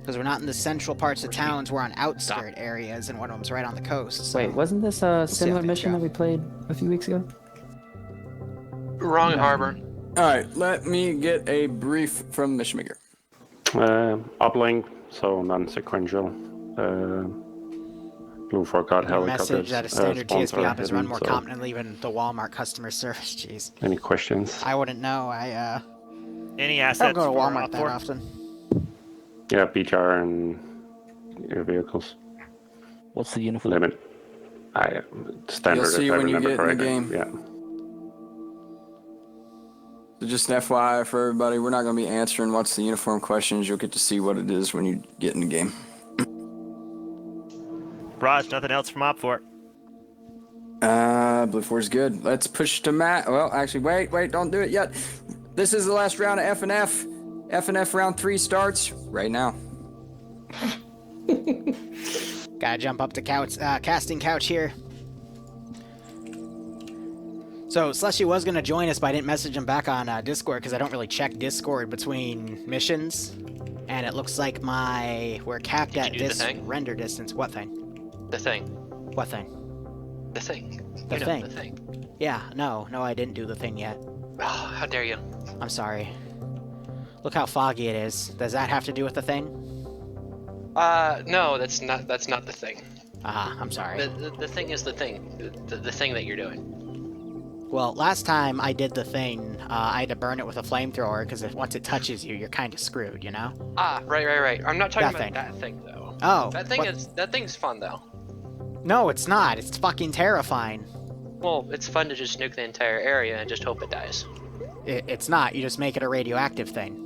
Because we're not in the central parts of towns, we're on outskirt areas, and one of them's right on the coast. So Wait, wasn't this a see how similar things mission go. that we played a few weeks ago? Wrong harbor. Alright, let me get a brief from Mission Maker. Uplink, so non-sequential. BLUFOR got Your helicopters. message that a standard spawns TSP are op is run hidden, more so competently than the Walmart customer service. Jeez. Any questions? I wouldn't know. Any I assets don't go to for Walmart that OPFOR? often. Yeah, BTR and your vehicles. What's the uniform? Limit. Standard. You'll see if I when you remember get in the correctly. game. Yeah. So just an FYI for everybody, we're not going to be answering what's the uniform questions. You'll get to see what it is when you get in the game. Raj, nothing else from OPFOR? BLUFOR's good. Let's push to Matt. Well, actually, wait, don't do it yet. This is the last round of F&F. F&F round 3 starts right now. Gotta jump up to casting couch here. So Slushy was gonna join us, but I didn't message him back on Discord because I don't really check Discord between missions, and it looks like we're capped at this render distance. What thing? The thing. What thing? The thing. The You know, thing. The thing. Yeah, no, I didn't do the thing yet. Oh, how dare you? I'm sorry. Look how foggy it is. Does that have to do with the thing? No, that's not the thing. I'm sorry. The thing is the thing. The thing that you're doing. Well, last time I did the thing, I had to burn it with a flamethrower because once it touches you, you're kind of screwed, you know? Right. I'm not talking That about thing. that thing though. Oh. That thing's fun though. No, it's not. It's fucking terrifying. Well, it's fun to just nuke the entire area and just hope it dies. It's not. You just make it a radioactive thing.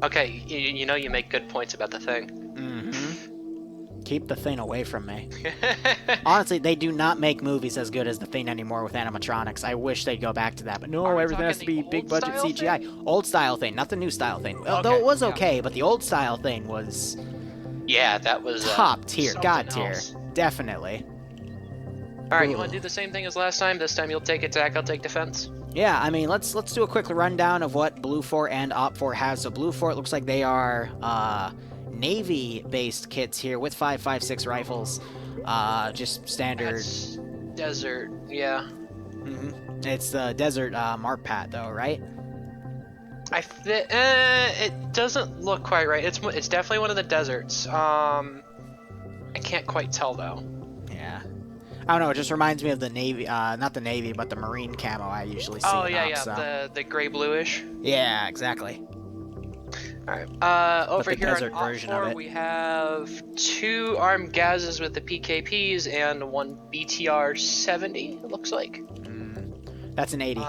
Okay, you know you make good points about the thing. Mm-hmm. Keep the thing away from me. Honestly, they do not make movies as good as the thing anymore with animatronics. I wish they'd go back to that, but no, Are we everything has to talking be the big old budget style CGI. thing? Old style thing, not the new style thing. Okay, Though it was yeah. okay, but the old style thing was Yeah, that was top tier, something god tier, else. definitely. Alright, you want to do the same thing as last time? This time you'll take attack, I'll take defense. Yeah, I mean, let's do a quick rundown of what BLUFOR and OPFOR has. So BLUFOR, it looks like they are Navy-based kits here with 5.56 rifles. Just standard. That's desert, yeah. Mm-hmm. It's the desert Marpat, though, right? It doesn't look quite right. It's definitely one of the deserts. I can't quite tell though. Yeah. I don't know, it just reminds me of the Navy, not the Navy, but the Marine camo I usually see Oh in yeah, Ops, yeah, so. the gray bluish. Yeah, exactly. Alright. Over the here desert on version of OPFOR, it. we have 2 armed gazes with the PKPs and 1 BTR-70, it looks like. That's an 80.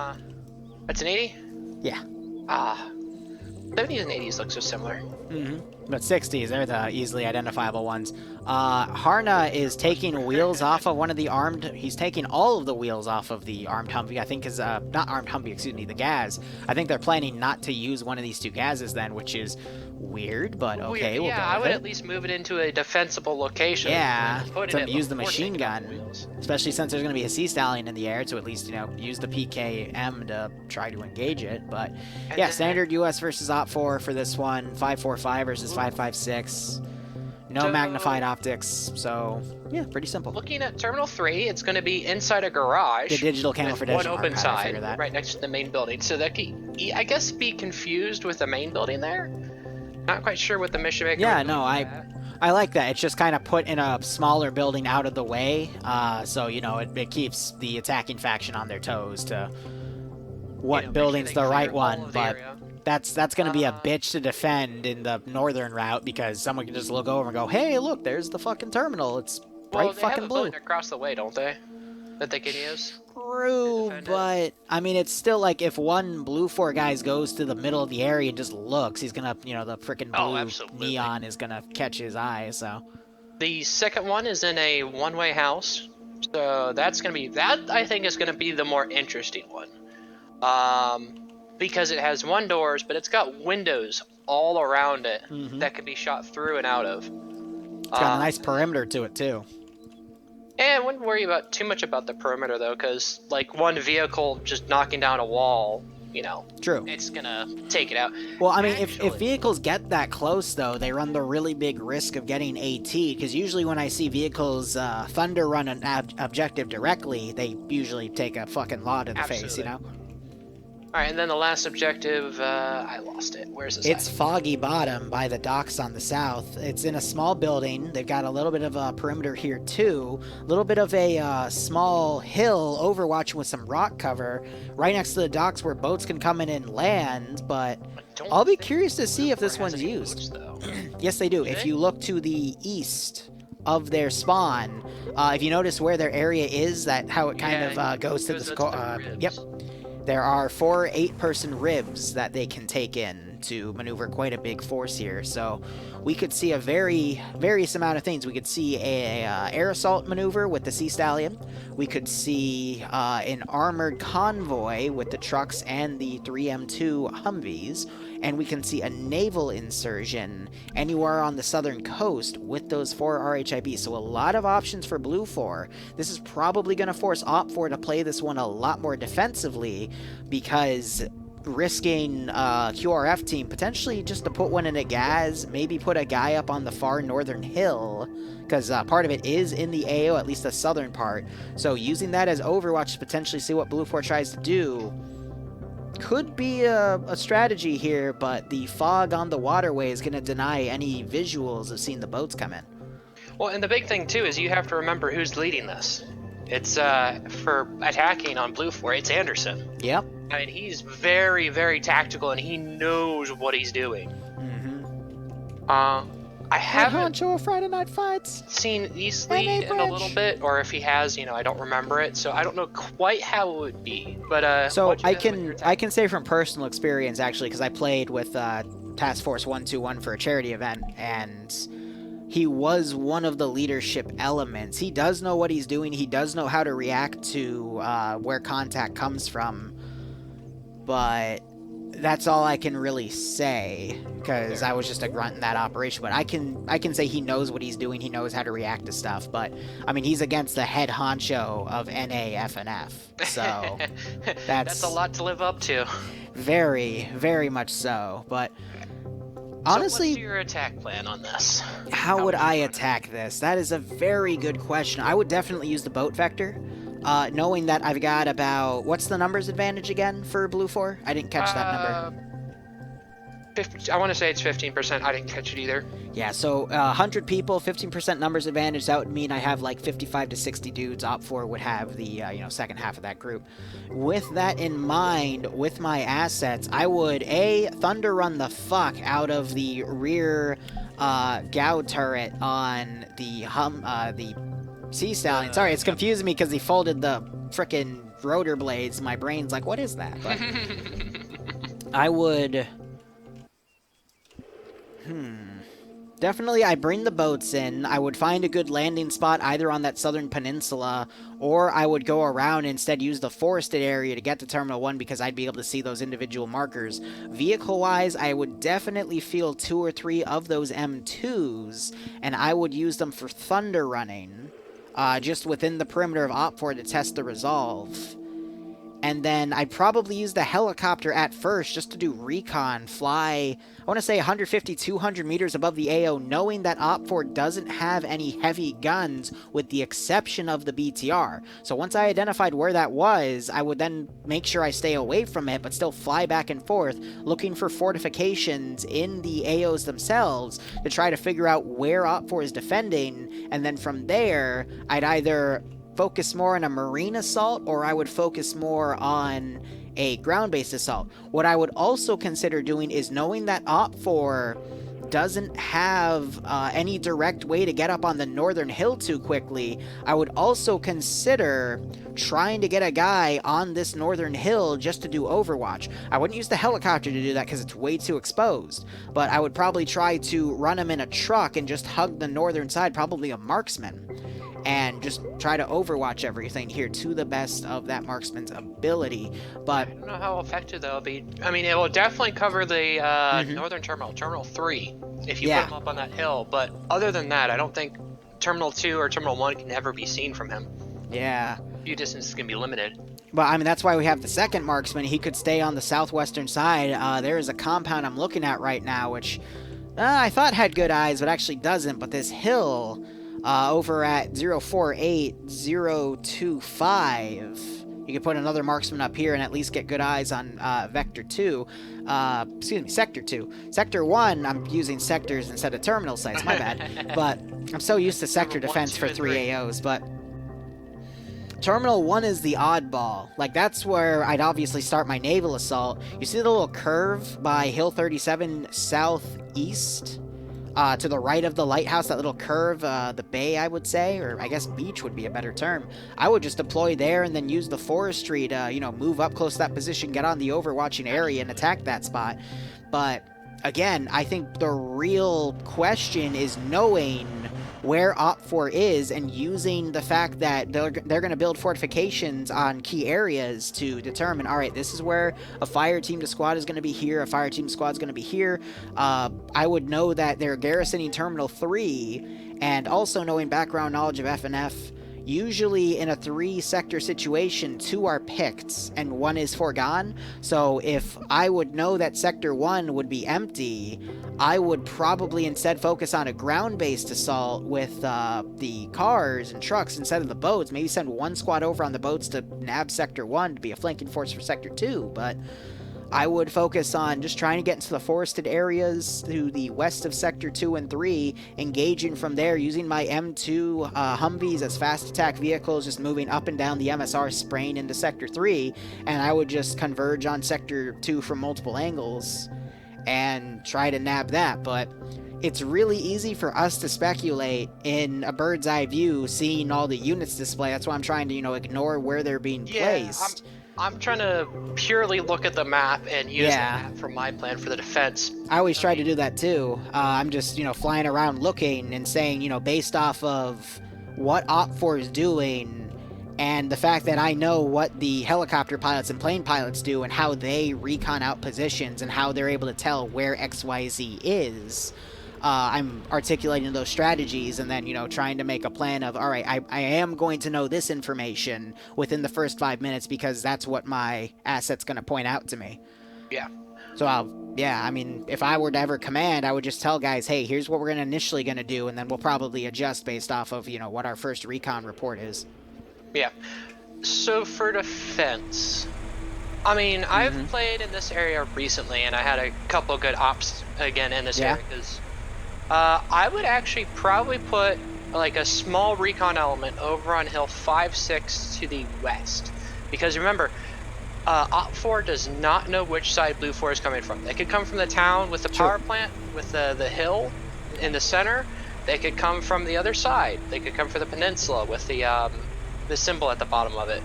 That's an 80? Yeah. 70s and 80s look so similar. Mm-hmm. But 60s, they're the easily identifiable ones. Harna is taking wheels off of one of the armed... He's taking all of the wheels off of the armed Humvee. I think is... not armed Humvee, excuse me, the Gaz. I think they're planning not to use one of these 2 Gazes then, which is weird, but okay, we'll yeah, go I with would it. at least move it into a defensible location. Yeah, Put to it use the before machine taking off gun. the wheels. Especially since there's going to be a Sea Stallion in the air to at least, you know, use the PKM to try to engage it. But And yeah, then- standard US versus OPFOR for this one. 5.45 versus 5.56. No So- magnified optics, so yeah, pretty simple. Looking at Terminal 3, it's going to be inside a garage. The digital camo for with digital one open hard hat, I side, figure that. right next to the main building. So that could, I guess, be confused with the main building there. Not quite sure what the mission maker. Yeah, would do no, with that. I like that. It's just kind of put in a smaller building out of the way, so you know it keeps the attacking faction on their toes to what You know, make sure building's they the clear right all one, of the but area. that's going to be a bitch to defend in the northern route because someone can just look over and go, "Hey, look, there's the fucking terminal. It's bright Well, they have fucking a blue." building across the way, don't they? That they can use. True, defend it. but I mean, it's still like if one BLUFOR guys goes to the middle of the area and just looks, he's gonna, you know, the freaking Oh, blue absolutely. neon is gonna catch his eye. So The second one is in a one-way house, so that's gonna be I think is gonna be the more interesting one, because it has 1 doors, but it's got windows all around it that can be shot through and out of. it's got a nice perimeter to it too. And wouldn't worry about too much about the perimeter though, because like one vehicle just knocking down a wall you know, True. it's gonna take it out. Well, I mean, if Actually- vehicles get that close, though, they run the really big risk of getting AT, because usually when I see vehicles thunder run an objective directly, they usually take a fucking law to the face, you know? All right, and then the last objective, I lost it. Where's this? It's at? Foggy Bottom by the docks on the south. It's in a small building. They've got a little bit of a perimeter here, too. A little bit of a small hill overwatching with some rock cover right next to the docks where boats can come in and land, but Don't I'll be think curious to see if BLUFOR this has one's any used. boats, though. Yes, they do. Do If they? you look to the east of their spawn, if you notice where their area is, that how it kind Yeah, of goes to the score. ribs. Yep. There are 4 8-person ribs that they can take in to maneuver quite a big force here. So we could see a various amount of things. We could see a air assault maneuver with the Sea Stallion. We could see an armored convoy with the trucks and the 3M2 Humvees. And we can see a naval insurgent anywhere on the southern coast with those 4 RHIBs. So a lot of options for BLUFOR. This is probably going to force OPFOR to play this one a lot more defensively, because risking QRF team potentially just to put one in a gas, maybe put a guy up on the far northern hill, because part of it is in the AO, at least the southern part. So using that as Overwatch to potentially see what BLUFOR tries to do could be a strategy here, but the fog on the waterway is going to deny any visuals of seeing the boats come in. Well, and the big thing too is you have to remember who's leading this. It's for attacking on BLUFOR, it's Anderson. Yep. I mean, he's very, very tactical, and he knows what he's doing. Mm-hmm. I haven't Honcho Friday Night Fights. seen East Lead in a little bit, or if he has, you know, I don't remember it, so I don't know quite how it would be. But So what'd you I think with your can I can say from personal experience, actually, because I played with Task Force 121 for a charity event, and he was one of the leadership elements. He does know what he's doing. He does know how to react to where contact comes from, but that's all I can really say, because I was just a grunt in that operation. But I can say he knows what he's doing. He knows how to react to stuff. But I mean, he's against the head honcho of NAFNF, so that's a lot to live up to. very, very much so. But So honestly, what's your attack plan on this? how would you I run it? attack this? That is a very good question. I would definitely use the boat vector, knowing that I've got about, what's the numbers advantage again for BLUFOR? I didn't catch that number. 50, I want to say it's 15%. I didn't catch it either. Yeah, so 100 people, 15% numbers advantage. That would mean I have like 55 to 60 dudes. OPFOR would have the second half of that group. With that in mind, with my assets, I would thunder run the fuck out of the rear Gao turret on the Sea Stallion. Sorry, it's confusing me because he folded the frickin' rotor blades. My brain's like, what is that? But I would... Definitely, I bring the boats in. I would find a good landing spot either on that southern peninsula, or I would go around and instead use the forested area to get to Terminal 1 because I'd be able to see those individual markers. Vehicle-wise, I would definitely feel 2 or 3 of those M2s, and I would use them for thunder running, just within the perimeter of OPFOR to test the resolve. And then I'd probably use the helicopter at first just to do recon, fly, I want to say 150, 200 meters above the AO, knowing that OPFOR doesn't have any heavy guns with the exception of the BTR. So once I identified where that was, I would then make sure I stay away from it, but still fly back and forth, looking for fortifications in the AOs themselves to try to figure out where OPFOR is defending, and then from there, I'd either focus more on a marine assault, or I would focus more on a ground-based assault. What I would also consider doing is, knowing that OPFOR doesn't have any direct way to get up on the northern hill too quickly, I would also consider trying to get a guy on this northern hill just to do Overwatch. I wouldn't use the helicopter to do that because it's way too exposed, but I would probably try to run him in a truck and just hug the northern side, probably a marksman, and just try to Overwatch everything here to the best of that marksman's ability. But I don't know how effective that'll be. I mean, it will definitely cover the northern terminal, Terminal 3, if you put him up on that hill. But other than that, I don't think Terminal 2 or Terminal 1 can ever be seen from him. yeah, View distance is going to be limited. But, I mean, that's why we have the second marksman. He could stay on the southwestern side. There is a compound I'm looking at right now, which I thought had good eyes, but actually doesn't. But this hill over at 048025, you could put another marksman up here and at least get good eyes on Vector 2. Excuse me, Sector 2. Sector 1, I'm using sectors instead of terminal sites, my bad. But I'm so used to sector defense for 3 AOs, but... Terminal 1 is the oddball. Like, that's where I'd obviously start my naval assault. You see the little curve by Hill 37 southeast? To the right of the lighthouse, that little curve, the bay, I would say, or I guess beach would be a better term. I would just deploy there and then use the forestry to, you know, move up close to that position, get on the overwatching area, and attack that spot. But, again, I think the real question is knowing where OPFOR is and using the fact that they're going to build fortifications on key areas to determine, all right, this is where a fire team to squad is going to be here, a fire team to squad is going to be here. I would know that they're garrisoning Terminal 3, and also knowing background knowledge of FNF, usually in a 3-sector situation, 2 are picked and 1 is foregone. So if I would know that Sector 1 would be empty, I would probably instead focus on a ground-based assault with the cars and trucks instead of the boats. Maybe send 1 squad over on the boats to nab Sector 1 to be a flanking force for Sector 2, but I would focus on just trying to get into the forested areas to the west of Sector 2 and 3, engaging from there, using my M2 Humvees as fast attack vehicles, just moving up and down the MSR, spraying into Sector 3, and I would just converge on Sector 2 from multiple angles and try to nab that. But it's really easy for us to speculate in a bird's eye view, seeing all the units display. That's why I'm trying to, you know, ignore where they're being placed. I'm trying to purely look at the map and use the map for my plan for the defense. I always try to do that too. I'm just, you know, flying around looking and saying, you know, based off of what OPFOR is doing and the fact that I know what the helicopter pilots and plane pilots do and how they recon out positions and how they're able to tell where XYZ is. I'm articulating those strategies and then, you know, trying to make a plan of, all right, I am going to know this information within the first 5 minutes because that's what my asset's going to point out to me. Yeah. So I mean, if I were to ever command, I would just tell guys, hey, here's what we're initially going to do, and then we'll probably adjust based off of, you know, what our first recon report is. Yeah. So for defense, I mean, I've played in this area recently, and I had a couple good ops again in this area because I would actually probably put like a small recon element over on Hill 5-6 to the west, because remember, OPFOR does not know which side BLUFOR is coming from. They could come from the town with the power plant, with the hill in the center. They could come from the other side. They could come from the peninsula with the symbol at the bottom of it.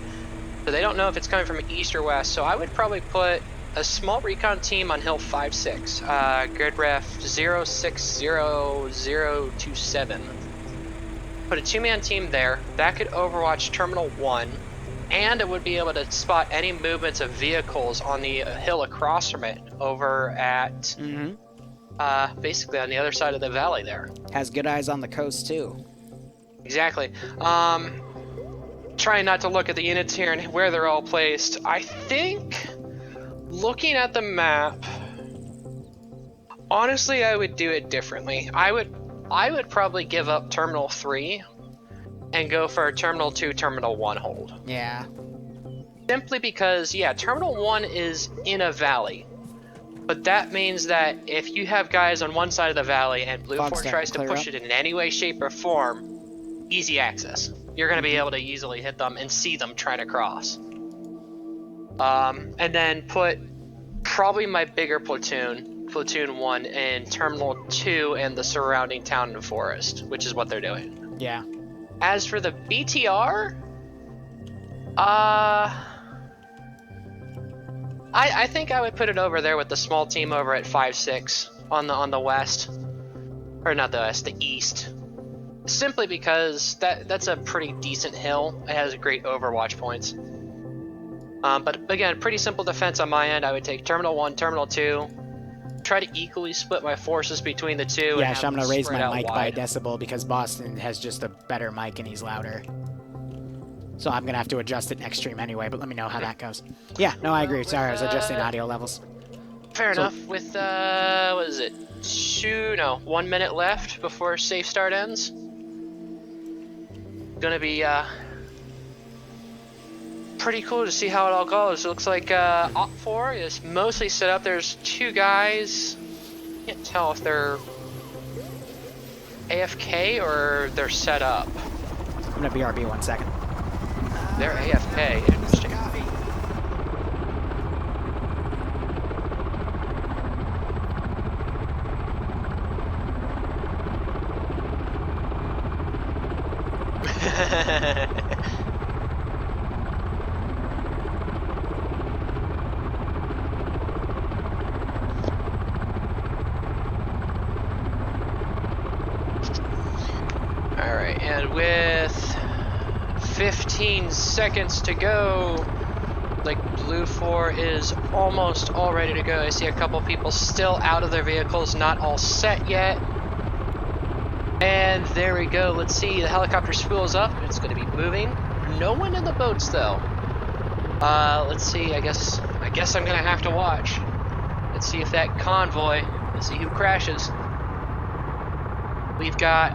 So they don't know if it's coming from east or west. So I would probably put a small recon team on Hill 5-6, grid ref 060027. Put a 2-man team there. That could overwatch Terminal 1, and it would be able to spot any movements of vehicles on the hill across from it over at basically on the other side of the valley there. Has good eyes on the coast too. Exactly. Trying not to look at the units here and where they're all placed. I think, looking at the map, honestly, I would do it differently. I would probably give up Terminal 3 and go for a Terminal 2, Terminal 1 hold. Yeah. Simply because, yeah, Terminal 1 is in a valley. But that means that if you have guys on one side of the valley and BLUFOR tries to push it in any way, shape, or form, easy access. You're going to be able to easily hit them and see them try to cross. And then put probably my bigger platoon, Platoon 1, in Terminal 2 and the surrounding town and forest, which is what they're doing. Yeah. As for the BTR, I think I would put it over there with the small team over at 5-6 on the west. Or not the west, the east. Simply because that's a pretty decent hill. It has great overwatch points. But again, pretty simple defense on my end. I would take Terminal 1, Terminal 2, try to equally split my forces between the two. Yeah, so I'm going to raise my mic by a decibel because Boston has just a better mic and he's louder. So I'm gonna have to adjust it next stream anyway, but let me know how that goes. Yeah, no, I agree. Sorry, I was adjusting audio levels. Fair enough. With, what is it? 1 minute left before safe start ends. Gonna be, pretty cool to see how it all goes. It looks like, OPFOR is mostly set up. There's 2 guys. Can't tell if they're AFK or they're set up. I'm gonna BRB 1 second. They're AFK. Interesting. Alright, and with 15 seconds to go, like BLUFOR is almost all ready to go. I see a couple people still out of their vehicles, not all set yet. And there we go. Let's see, the helicopter spools up. It's going to be moving. No one in the boats though. Let's see. I guess I'm going to have to watch. Let's see if that convoy. Let's see who crashes. We've got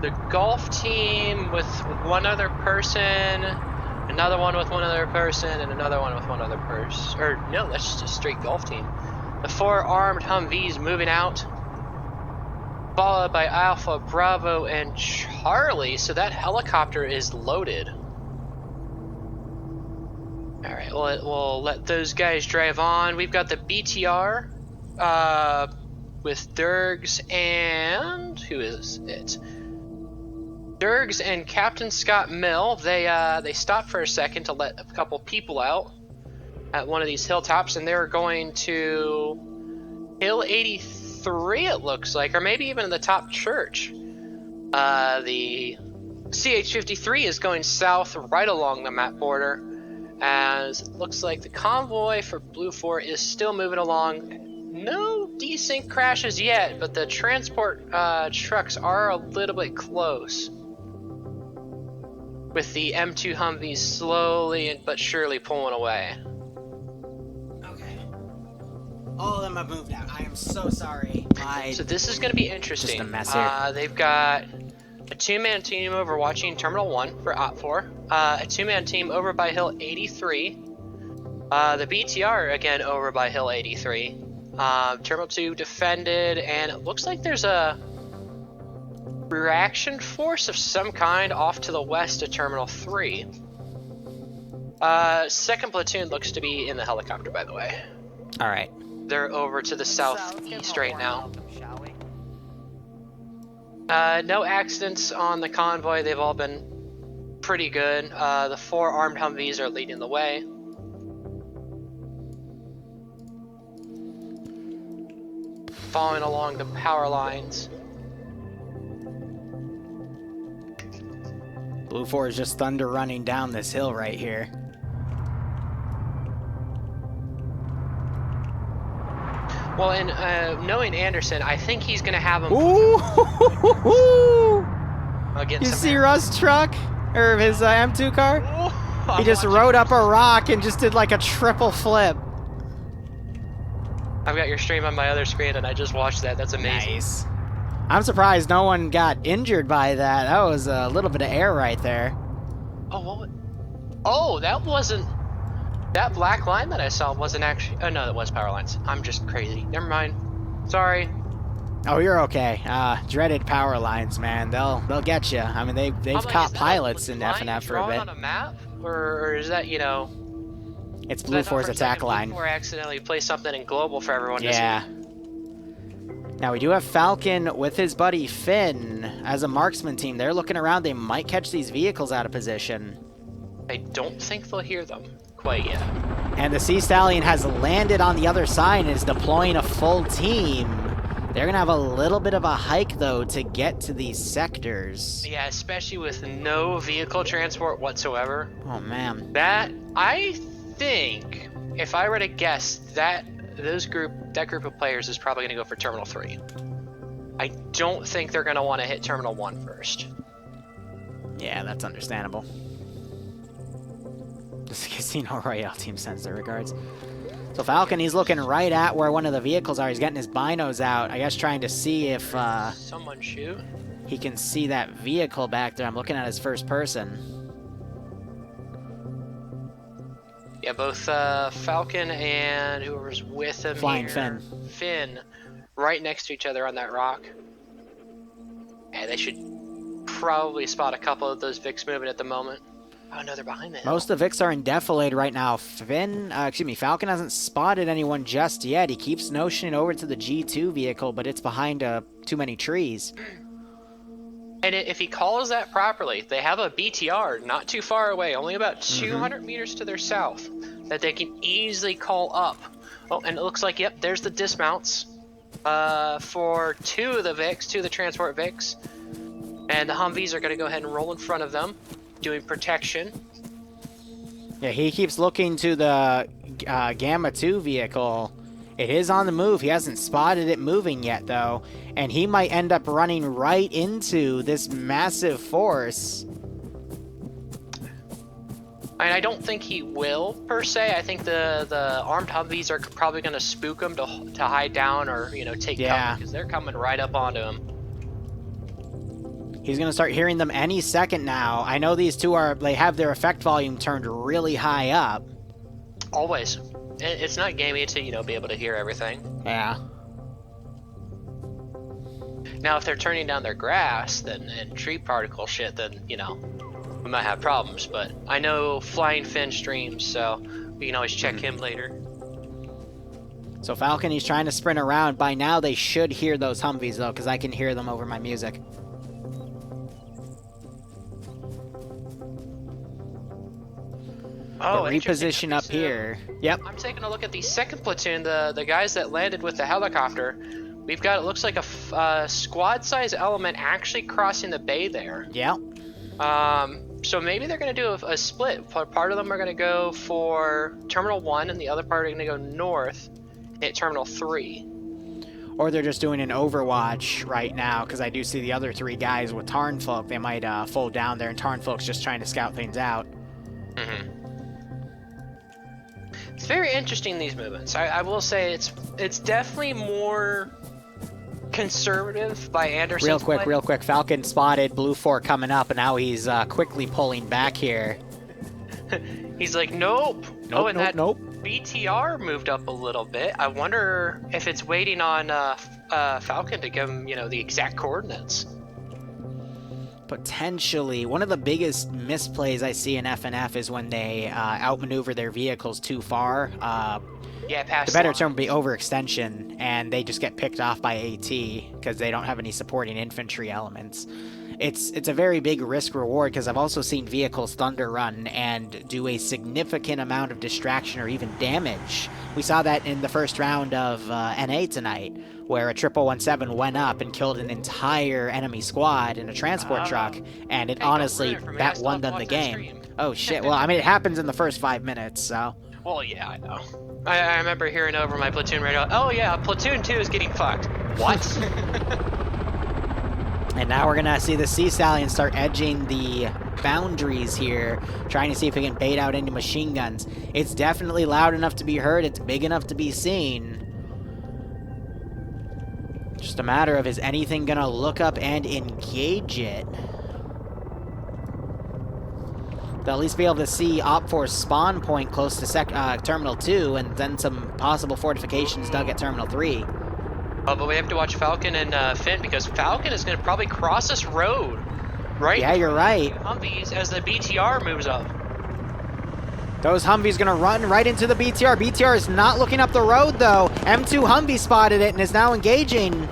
the golf team with one other person, another one with one other person, and another one with one other person. Or no, that's just a straight golf team. The 4 armed Humvees moving out, followed by Alpha, Bravo, and Charlie. So that helicopter is loaded. Alright, we'll let those guys drive on. We've got the BTR with Dergs and... who is it? Dergs and Captain Scott Mill. They stopped for a second to let a couple people out at one of these hilltops, and they were going to Hill 83, it looks like, or maybe even the top church. The CH-53 is going south right along the map border, as it looks like the convoy for BLUFOR is still moving along. No desync crashes yet, but the transport trucks are a little bit close, with the M2 Humvees slowly but surely pulling away. Okay. All of them have moved out. I am so sorry. So this is going to be interesting. Just a mess here. They've got a 2-man team over watching Terminal 1 for OPFOR, a 2-man team over by Hill 83, the BTR again over by Hill 83, Terminal 2 defended, and it looks like there's a reaction force of some kind off to the west of Terminal 3. Second platoon looks to be in the helicopter, by the way. Alright. They're over to the southeast right now. No accidents on the convoy. They've all been pretty good. The 4 armed Humvees are leading the way. Following along the power lines. BLUFOR is just thunder running down this hill right here. Well, and knowing Anderson, I think he's gonna have him. Ooh! You some see Russ' truck? Or his M2 car? Ooh, He just rode up a rock and just did like a triple flip. I've got your stream on my other screen, and I just watched that. That's amazing. Nice. I'm surprised no one got injured by that. That was a little bit of air right there. Oh, what? Oh, that wasn't. That black line that I saw wasn't actually. Oh no, that was power lines. I'm just crazy. Never mind. Sorry. Oh, you're okay. Dreaded power lines, man. They'll get you. I mean, they've caught pilots in FNF for a bit. On a map, or is that, you know? It's BLUFOR's attack line. BLUFOR accidentally placed something in global for everyone to Yeah. see. Now we do have Falcon with his buddy Finn as a marksman team. They're looking around. They might catch these vehicles out of position. I don't think they'll hear them quite yet. And the Sea Stallion has landed on the other side and is deploying a full team. They're gonna have a little bit of a hike though to get to these sectors. Yeah, especially with no vehicle transport whatsoever. Oh man. That, I think, if I were to guess, that group of players is probably going to go for Terminal 3. I don't think they're going to want to hit Terminal 1 first. Yeah, that's understandable. This Casino Royale team sends their regards. So Falcon, he's looking right at where one of the vehicles are. He's getting his binos out, I guess trying to see if Someone shoot. he can see that vehicle back there. I'm looking at his first person. Yeah, both Falcon and whoever's with him Flying here, Finn. Finn, right next to each other on that rock. And they should probably spot a couple of those Vics moving at the moment. Oh no, they're behind the hill. Most of the Vics are in defilade right now. Falcon hasn't spotted anyone just yet. He keeps notioning over to the G2 vehicle, but it's behind too many trees. And if he calls that properly, they have a BTR not too far away, only about 200 meters to their south, that they can easily call up. Oh, and it looks like, yep, there's the dismounts for two of the transport Vics. And the Humvees are going to go ahead and roll in front of them, doing protection. Yeah, he keeps looking to the Gamma 2 vehicle. It is on the move. He hasn't spotted it moving yet, though. And he might end up running right into this massive force. And I don't think he will, per se. I think the armed Humvees are probably going to spook him to hide down or, you know, take cover, because they're coming right up onto him. He's going to start hearing them any second now. I know these two they have their effect volume turned really high up. Always. It's not gamey to, you know, be able to hear everything. Yeah. Now, if they're turning down their grass and tree particle shit, then, you know, we might have problems. But I know Flying Finn streams, so we can always check him later. So Falcon, he's trying to sprint around. By now, they should hear those Humvees, though, because I can hear them over my music. Oh, reposition up here. Yep. I'm taking a look at the second platoon, the guys that landed with the helicopter. We've got, it looks like a squad-size element actually crossing the bay there. Yeah. So maybe they're going to do a split. Part of them are going to go for Terminal 1, and the other part are going to go north at Terminal 3. Or they're just doing an overwatch right now, because I do see the other three guys with Tarnfolk. They might fold down there, and Tarnfolk's just trying to scout things out. It's very interesting, these movements. I will say it's definitely more conservative by Anderson. Real quick. Falcon spotted BLUFOR coming up, and now he's quickly pulling back here. He's like, nope. Nope. BTR moved up a little bit. I wonder if it's waiting on Falcon to give him, you know, the exact coordinates. Potentially. One of the biggest misplays I see in FNF is when they outmaneuver their vehicles too far. Yeah, the better term would be overextension, and they just get picked off by AT because they don't have any supporting infantry elements. It's a very big risk reward, because I've also seen vehicles thunder run and do a significant amount of distraction or even damage. We saw that in the first round of NA tonight, where a 1117 went up and killed an entire enemy squad in a transport truck, and it honestly, that won them the game. Oh shit, well, I mean, it happens in the first 5 minutes, so. Well, yeah, I know. I remember hearing over my platoon radio, oh yeah, platoon 2 is getting fucked. What? And now we're gonna see the Sea Stallion start edging the boundaries here, trying to see if we can bait out any machine guns. It's definitely loud enough to be heard, it's big enough to be seen. Just a matter of, is anything gonna look up and engage it? They'll at least be able to see OPFOR's spawn point close to Terminal 2, and then some possible fortifications dug at Terminal 3. Oh, but we have to watch Falcon and Finn, because Falcon is going to probably cross this road, right? Yeah, you're right. Humvees as the BTR moves up. Those Humvees going to run right into the BTR. BTR is not looking up the road, though. M2 Humvee spotted it and is now engaging.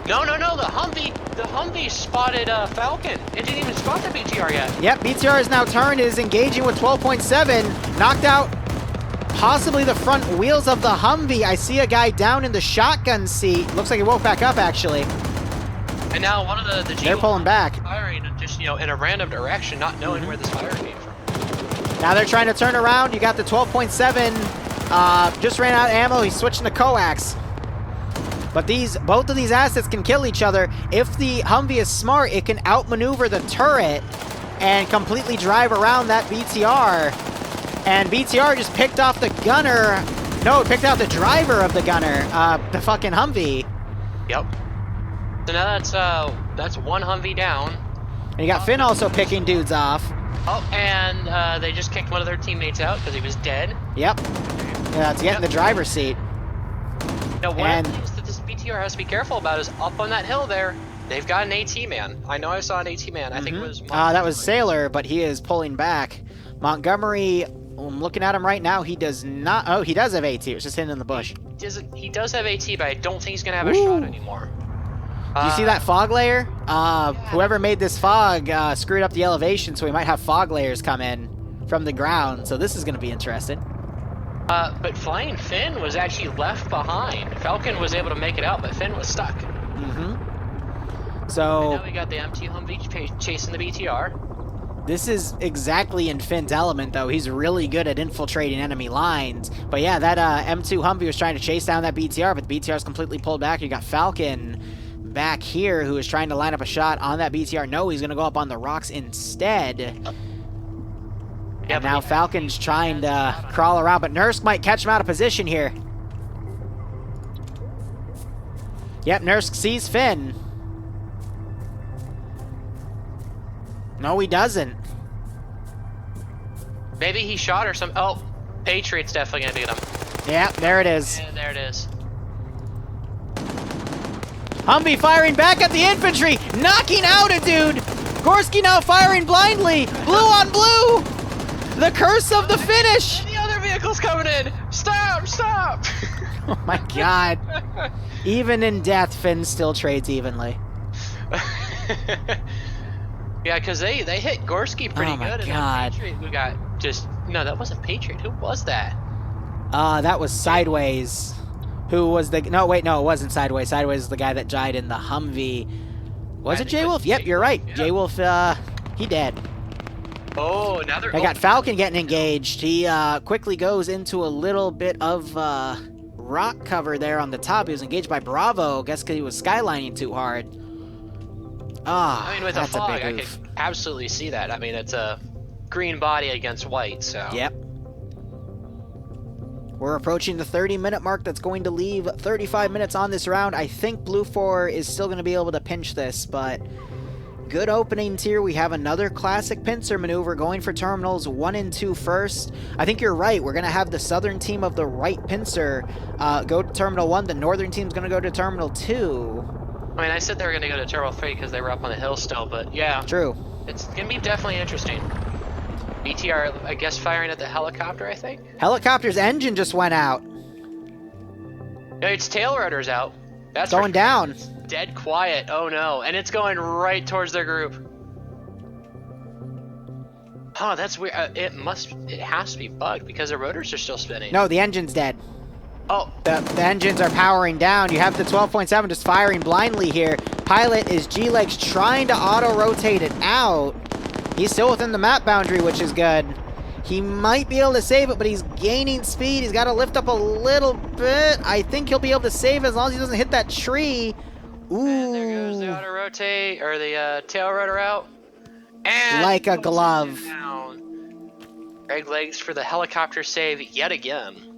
No, the Humvee spotted Falcon. It didn't even spot the BTR yet. Yep, BTR is now turned, it is engaging with 12.7. Knocked out possibly the front wheels of the Humvee. I see a guy down in the shotgun seat. Looks like he woke back up, actually. And now one of the G1 they're pulling back. Firing just, you know, in a random direction, not knowing where this fire came from. Now they're trying to turn around. You got the 12.7. Just ran out of ammo. He's switching to coax. But both of these assets can kill each other. If the Humvee is smart, it can outmaneuver the turret and completely drive around that BTR. And BTR just picked off the gunner. No, it picked out the driver of the gunner, the fucking Humvee. Yep. So now that's one Humvee down. And you got Finn also picking dudes off. Oh, and they just kicked one of their teammates out because he was dead. Yep. Yeah, it's getting the driver's seat. Now, one of the things that this BTR has to be careful about is up on that hill there, they've got an AT man. I know I saw an AT man. I think it was Montgomery. That was Sailor, but he is pulling back. Montgomery, I'm looking at him right now. He does not. Oh, he does have AT. It was just hidden in the bush. He does have AT, but I don't think he's going to have a shot anymore. Do you see that fog layer? Whoever made this fog screwed up the elevation, so we might have fog layers come in from the ground. So this is going to be interesting. But Flying Finn was actually left behind. Falcon was able to make it out, but Finn was stuck. So and now we got the MT Humvee chasing the BTR. This is exactly in Finn's element, though. He's really good at infiltrating enemy lines. But yeah, that M2 Humvee was trying to chase down that BTR, but the BTR's completely pulled back. You got Falcon back here who is trying to line up a shot on that BTR. No, he's going to go up on the rocks instead. Yeah, and now Falcon's trying to crawl around, but Nurse might catch him out of position here. Yep, Nurse sees Finn. No, he doesn't. Maybe he shot or some. Oh, Patriot's definitely gonna beat him. Yeah, there it is. Yeah, there it is. Humvee firing back at the infantry, knocking out a dude. Gorski now firing blindly. Blue on blue. The curse of the finish. And the other vehicle's coming in. Stop! Stop! Oh my god. Even in death, Finn still trades evenly. Yeah, because they hit Gorski pretty Oh my good. God. And then Patriot, who got just no, that wasn't Patriot. Who was that? That was Sideways. Who was the no? Wait, no, it wasn't Sideways. Sideways is the guy that died in the Humvee. Was it J Wolf? Yep, you're right. Yeah. J Wolf, he dead. Oh, now they're. I got Falcon getting engaged. He quickly goes into a little bit of rock cover there on the top. He was engaged by Bravo. Guess because he was skylining too hard. Ah, I mean, with a that's fog, big I oof. could absolutely see that. I mean, it's a green body against white, so. Yep. We're approaching the 30-minute mark. That's going to leave 35 minutes on this round. I think BLUFOR is still going to be able to pinch this, but good openings here. We have another classic pincer maneuver going for terminals 1 and 2 first. I think you're right. We're going to have the southern team of the right pincer go to terminal 1. The northern team's going to go to terminal 2. I mean, I said they were going to go to Terminal 3 because they were up on the hill still, but yeah. True. It's going to be definitely interesting. BTR, I guess, firing at the helicopter, I think? Helicopter's engine just went out. No, its tail rotor's out. That's Going down. It's dead quiet. Oh no. And it's going right towards their group. Huh, that's weird. It has to be bugged because the rotors are still spinning. No, the engine's dead. Oh. The engines are powering down. You have the 12.7 just firing blindly here. Pilot is G-Legs trying to auto-rotate it out. He's still within the map boundary, which is good. He might be able to save it, but he's gaining speed. He's got to lift up a little bit. I think he'll be able to save it as long as he doesn't hit that tree. Ooh. And there goes the auto-rotate, or the tail rotor out. And like a glove. Down. Greg Legs for the helicopter save yet again.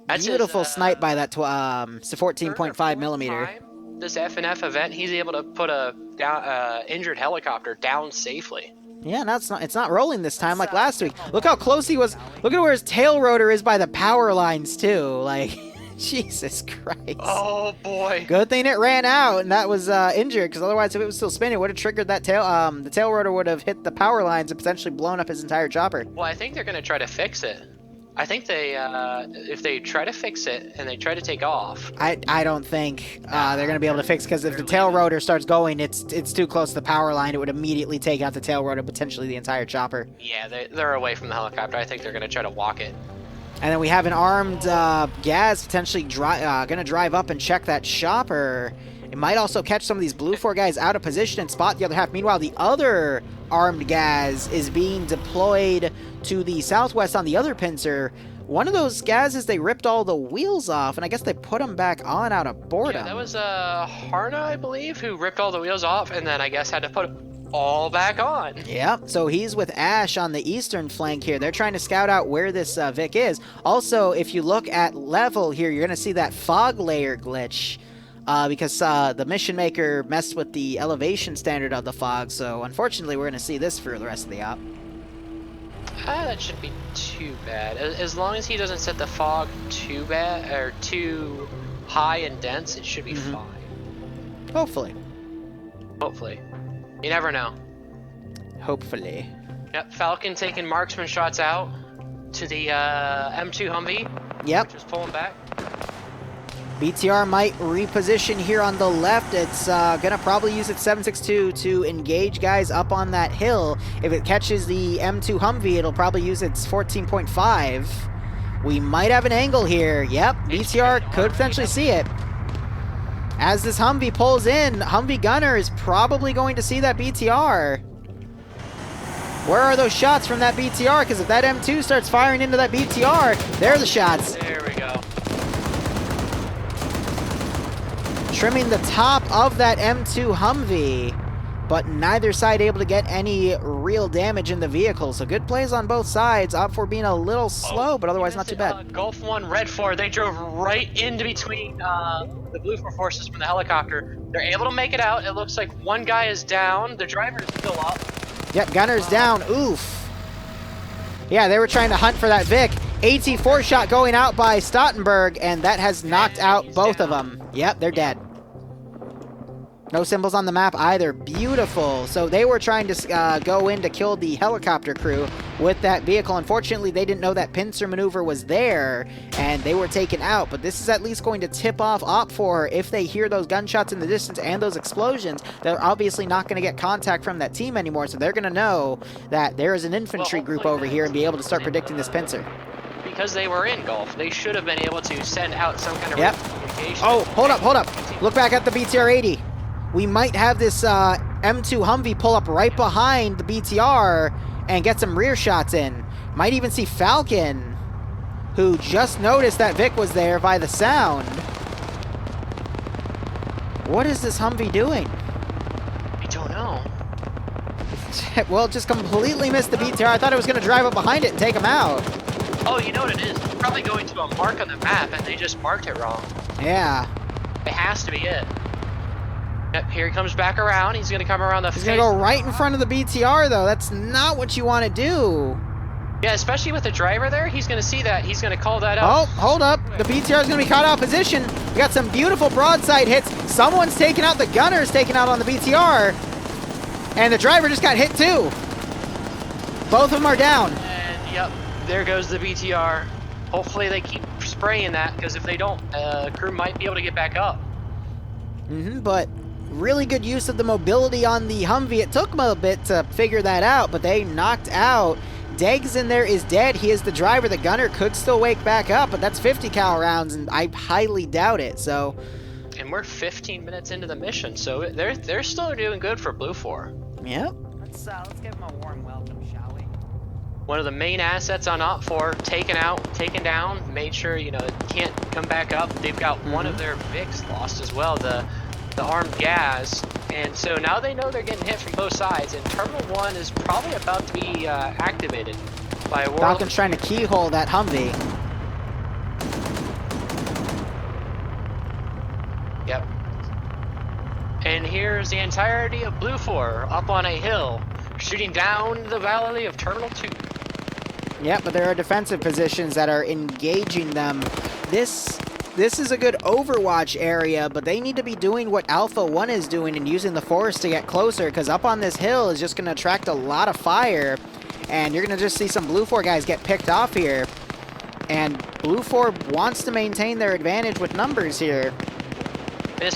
That's Beautiful his, snipe by that 14.5 millimeter. This FNF event, he's able to put a injured helicopter down safely. Yeah, it's not rolling this time like last week. Look how close he was. Look at where his tail rotor is by the power lines too. Like, Jesus Christ. Oh boy. Good thing it ran out and that was injured, because otherwise if it was still spinning, it would have triggered that tail. The tail rotor would have hit the power lines and potentially blown up his entire chopper. Well, I think they're going to try to fix it. I think they, if they try to fix it and they try to take off. I don't think they're going to be able to fix it, because if the tail rotor starts going, it's too close to the power line. It would immediately take out the tail rotor, potentially the entire chopper. Yeah, they're away from the helicopter. I think they're going to try to walk it. And then we have an armed Gaz potentially going to drive up and check that chopper. It might also catch some of these BLUFOR guys out of position and spot the other half. Meanwhile, the other armed gas is being deployed to the southwest on the other pincer. One of those gases, they ripped all the wheels off, and I guess they put them back on out of boredom. Yeah, that was Harna, I believe, who ripped all the wheels off, and then I guess had to put them all back on. Yeah, so he's with Ash on the eastern flank here. They're trying to scout out where this Vic is. Also, if you look at level here, you're going to see that fog layer glitch. Because the mission maker messed with the elevation standard of the fog, so unfortunately we're going to see this for the rest of the op. That shouldn't be too bad. As long as he doesn't set the fog too bad, or too high and dense, it should be fine. Hopefully. Hopefully. You never know. Hopefully. Yep, Falcon taking marksman shots out to the M2 Humvee. Yep. Just pulling back. BTR might reposition here on the left. It's gonna probably use its 7.62 to engage guys up on that hill. If it catches the M2 Humvee, it'll probably use its 14.5. We might have an angle here. Yep, BTR could potentially see it. As this Humvee pulls in, Humvee gunner is probably going to see that BTR. Where are those shots from that BTR? Because if that M2 starts firing into that BTR, there are the shots. There we go. Trimming the top of that M2 Humvee, but neither side able to get any real damage in the vehicle. So good plays on both sides. OPFOR being a little slow, but otherwise not too bad. Gulf 1, Red 4, they drove right into between the BLUFOR forces from the helicopter. They're able to make it out. It looks like one guy is down. The driver is still up. Yep, gunner's down. Oof. Yeah, they were trying to hunt for that Vic. AT4 shot going out by Stottenberg, and that has knocked out both of them. Yep, they're dead. No symbols on the map either. Beautiful. So they were trying to go in to kill the helicopter crew with that vehicle. Unfortunately, they didn't know that pincer maneuver was there, and they were taken out. But this is at least going to tip off OPFOR. If they hear those gunshots in the distance and those explosions, they're obviously not going to get contact from that team anymore. So they're going to know that there is an infantry group over here and be able to start predicting this pincer. Because they were in Gulf, they should have been able to send out some kind of communication. Oh, hold up. Look back at the BTR-80. We might have this M2 Humvee pull up right behind the BTR and get some rear shots in. Might even see Falcon, who just noticed that Vic was there by the sound. What is this Humvee doing? I don't know. Well, it just completely missed the BTR. I thought it was going to drive up behind it and take him out. Oh, you know what it is? It's probably going to a mark on the map, and they just marked it wrong. Yeah. It has to be it. Yep, here he comes back around. He's going to come around the He's going to go right in front of the BTR, though. That's not what you want to do. Yeah, especially with the driver there. He's going to see that. He's going to call that out. Oh, hold up. The BTR is going to be caught out of position. We got some beautiful broadside hits. Someone's taking out the gunner's taken out on the BTR. And the driver just got hit, too. Both of them are down. And, yep, there goes the BTR. Hopefully they keep spraying that, because if they don't, crew might be able to get back up. But really good use of the mobility on the Humvee. It took them a bit to figure that out, but they knocked out. Deggs in there is dead. He is the driver. The gunner could still wake back up, but that's 50 cal rounds, and I highly doubt it. So, and we're 15 minutes into the mission, so they're still doing good for BLUFOR. Yep. Let's give them a warm welcome, shall we? One of the main assets on OPFOR taken down, made sure it can't come back up. They've got one of their Vics lost as well, the armed gas, and so now they know they're getting hit from both sides, and Terminal 1 is probably about to be activated by a Falcon's trying to keyhole that Humvee. Yep. And here's the entirety of BLUFOR up on a hill, shooting down the valley of Terminal 2. Yep, but there are defensive positions that are engaging them. This is a good Overwatch area, but they need to be doing what Alpha 1 is doing and using the forest to get closer, because up on this hill is just going to attract a lot of fire, and you're going to just see some BLUFOR guys get picked off here. And BLUFOR wants to maintain their advantage with numbers here.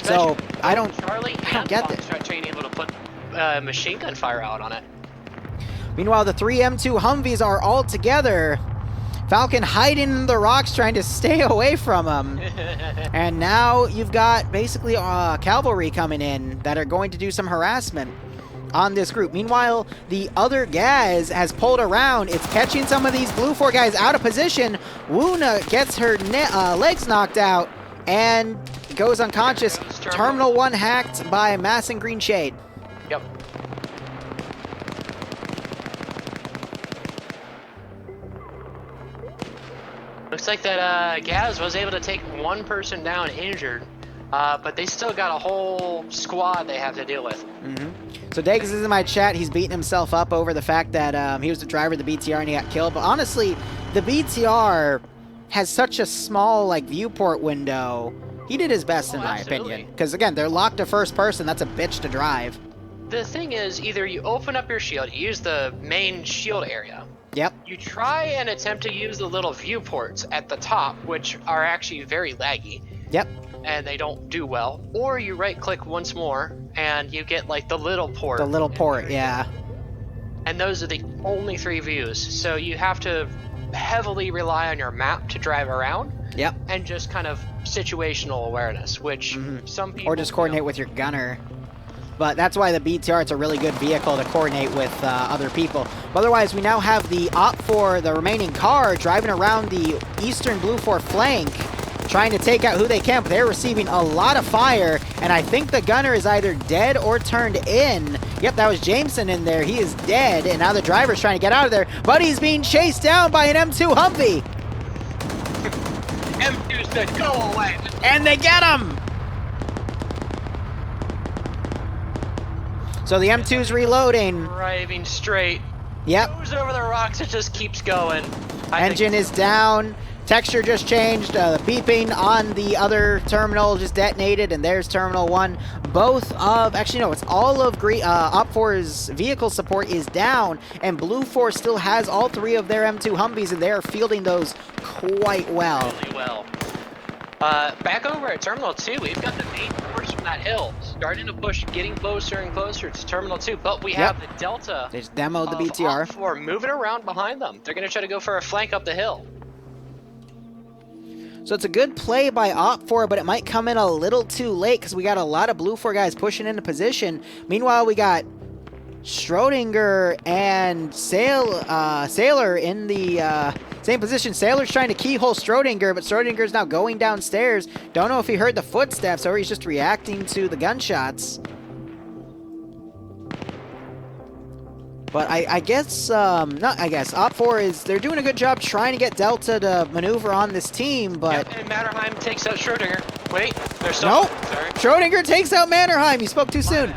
So, I don't get this. Being able to put machine gun fire out on it. Meanwhile, the three M2 Humvees are all together. Falcon hiding in the rocks trying to stay away from him. And now you've got basically cavalry coming in that are going to do some harassment. on this group. Meanwhile, the other Gaz has pulled around. It's catching some of these BLUFOR guys out of position. Woona gets her legs knocked out and goes unconscious. Terminal 1 hacked by Mass and Green Shade. Yep. Looks like that Gaz was able to take one person down injured, but they still got a whole squad they have to deal with. So Degas is in my chat. He's beating himself up over the fact that he was the driver of the BTR and he got killed. But honestly, the BTR has such a small viewport window. He did his best in my opinion. Because again, they're locked to first person. That's a bitch to drive. The thing is, either you open up your shield, you use the main shield area. Yep. You try and attempt to use the little viewports at the top, which are actually very laggy. Yep. And they don't do well. Or you right click once more and you get the little port. The little port, yeah. And those are the only 3 views. So you have to heavily rely on your map to drive around. Yep. And just kind of situational awareness, which some people... Or just coordinate with your gunner. But that's why the BTR, it's a really good vehicle to coordinate with other people. But otherwise, we now have the OPFOR, the remaining car, driving around the eastern BLUFOR flank, trying to take out who they can, but they're receiving a lot of fire, and I think the gunner is either dead or turned in. Yep, that was Jameson in there. He is dead, and now the driver's trying to get out of there, but he's being chased down by an M2 Humvee. M2 said, go away. And they get him! So the M2's reloading. Driving straight. Yep. Goes over the rocks, it just keeps going. Engine is down. Texture just changed. Beeping on the other terminal just detonated, and there's Terminal 1. Both of, actually no, it's all of OPFOR's vehicle support is down, and BLUFOR still has all 3 of their M2 Humvees, and they are fielding those quite well. Really well. Back over at Terminal 2, we've got the main force from that hill starting to push, getting closer and closer to Terminal 2, but we have the Delta. They just demoed the BTR. OPFOR moving around behind them. They're going to try to go for a flank up the hill. So it's a good play by OPFOR, but it might come in a little too late because we got a lot of BLUFOR guys pushing into position. Meanwhile, we got Schrodinger and Sailor in the same position. Sailor's trying to keyhole Schrodinger, but Schrodinger's now going downstairs. Don't know if he heard the footsteps or he's just reacting to the gunshots. But I guess, OPFOR they're doing a good job trying to get Delta to maneuver on this team, but... Yep, and Matterheim takes out Schrodinger. Wait, there's still... Nope! Sorry. Schrodinger takes out Mannerheim! You spoke too soon!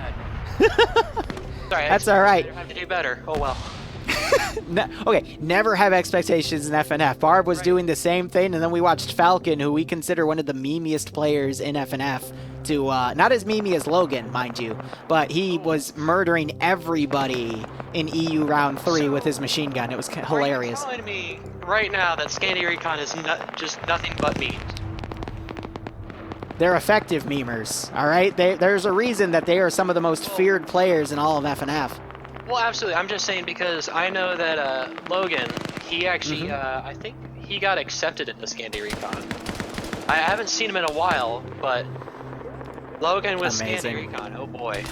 Sorry, that's alright. I have to do better. Oh well. Okay, never have expectations in FNF. Barb was doing the same thing, and then we watched Falcon, who we consider one of the memeiest players in FNF, to, not as memey as Logan, mind you, but he was murdering everybody in EU Round 3 with his machine gun. It was hilarious. Are you telling me right now that Scandi Recon is just nothing but memes? They're effective memers, alright? There's a reason that they are some of the most feared players in all of FNF. Well, absolutely. I'm just saying because I know that Logan, he actually, I think he got accepted into Scandi Recon. I haven't seen him in a while, but Logan with Scandi Recon, oh boy.